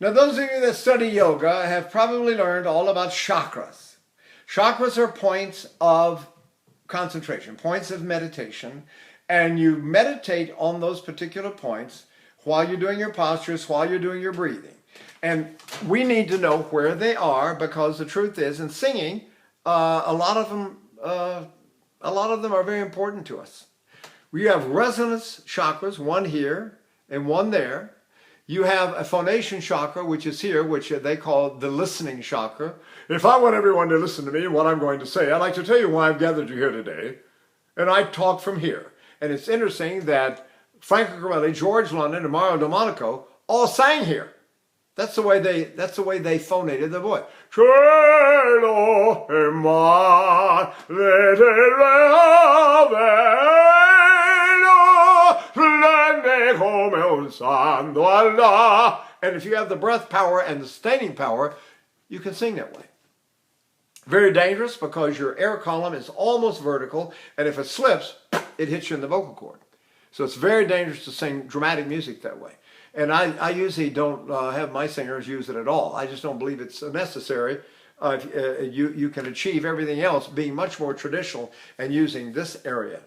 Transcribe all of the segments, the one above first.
Now, those of you that study yoga have probably learned all about chakras. Chakras are points of concentration, points of meditation, and you meditate on those particular points while you're doing your postures, while you're doing your breathing. And we need to know where they are, because the truth is, in singing, a lot of them are very important to us. We have resonance chakras, one here and one there. You have a phonation chakra, which is here, which they call the listening chakra. If I want everyone to listen to me, what I'm going to say, I'd like to tell you why I've gathered you here today. And I talk from here. And it's interesting that Franco Corelli, George London, and Mario Domenico all sang here. That's the way they phonated their voice. Cielo e mar, and if you have the breath power and the sustaining power, you can sing that way. Very dangerous, because your air column is almost vertical, and if it slips, it hits you in the vocal cord. So it's very dangerous to sing dramatic music that way. And I usually don't have my singers use it at all. I just don't believe it's necessary. You can achieve everything else being much more traditional and using this area.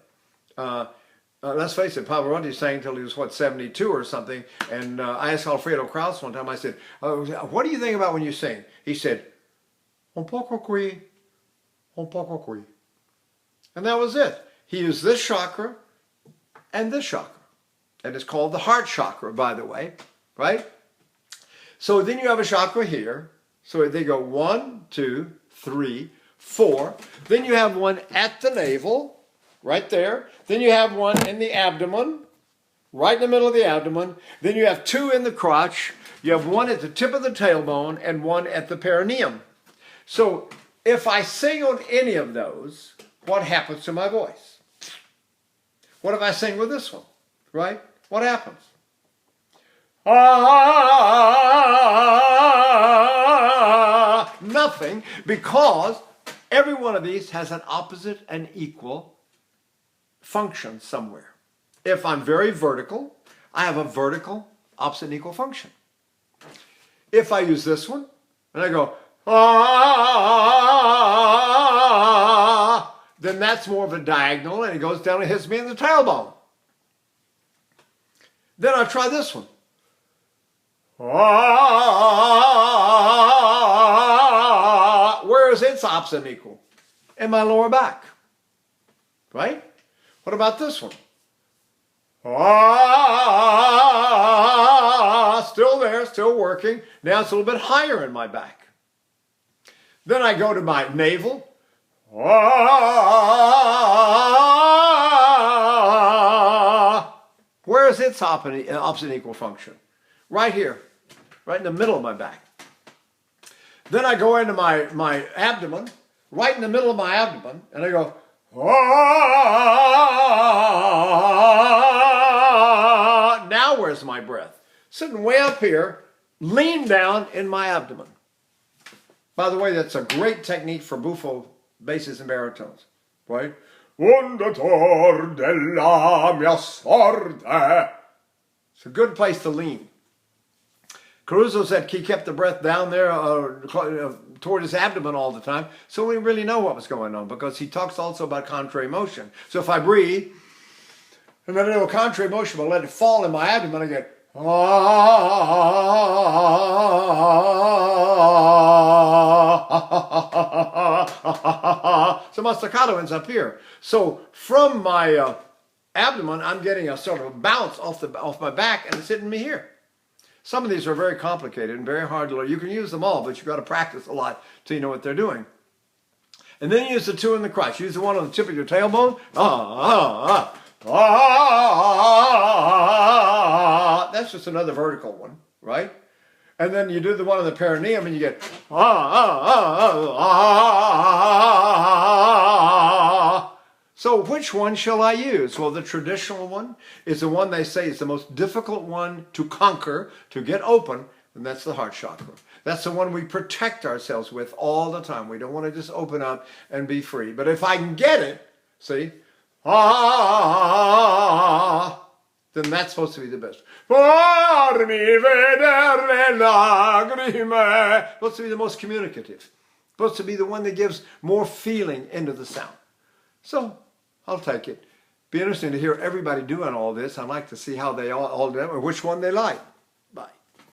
Let's face it, Pavarotti sang till he was, 72 or something. And I asked Alfredo Kraus one time, I said, what do you think about when you sing? He said, un poco qui, un poco qui. And that was it. He used this chakra and this chakra. And it's called the heart chakra, by the way, right? So then you have a chakra here. So they go 1, 2, 3, 4. Then you have one at the navel, right there. Then you have one in the abdomen, right in the middle of the abdomen. Then you have 2 in the crotch. You have one at the tip of the tailbone and one at the perineum. So if I sing on any of those, what happens to my voice? What if I sing with this one, right? What happens? Nothing, because every one of these has an opposite and equal function somewhere. If I'm very vertical, I have a vertical opposite and equal function. If I use this one, and I go, then that's more of a diagonal, and it goes down and hits me in the tailbone. Then I try this one. Where is its opposite and equal? In my lower back. Right? What about this one? Still there, still working. Now it's a little bit higher in my back. Then I go to my navel. Where is its opposite and equal function? Right here, right in the middle of my back. Then I go into my abdomen, right in the middle of my abdomen, and I go, now where's my breath? Sitting way up here, lean down in my abdomen. By the way, that's a great technique for buffo basses and baritones, right? Fondator della mia sorte. It's a good place to lean. Caruso said he kept the breath down there toward his abdomen all the time, so we really know what was going on, because he talks also about contrary motion. So if I breathe, and then a little contrary motion, but let it fall in my abdomen, I get, so my staccato ends up here. So from my abdomen, I'm getting a sort of bounce off my back, and it's hitting me here. Some of these are very complicated and very hard to learn. You can use them all, but you've got to practice a lot till you know what they're doing. And then you use the 2 in the crotch. Use the one on the tip of your tailbone. That's just another vertical one, right? And then you do the one on the perineum, and you get So which one shall I use? Well, the traditional one is the one they say is the most difficult one to conquer, to get open, and that's the heart chakra. That's the one we protect ourselves with all the time. We don't want to just open up and be free. But if I can get it, see, then that's supposed to be the best. For mi vedere lagrime. Supposed to be the most communicative. Supposed to be the one that gives more feeling into the sound. So, I'll take it. Be interesting to hear everybody doing all this. I'd like to see how they all do it, or which one they like.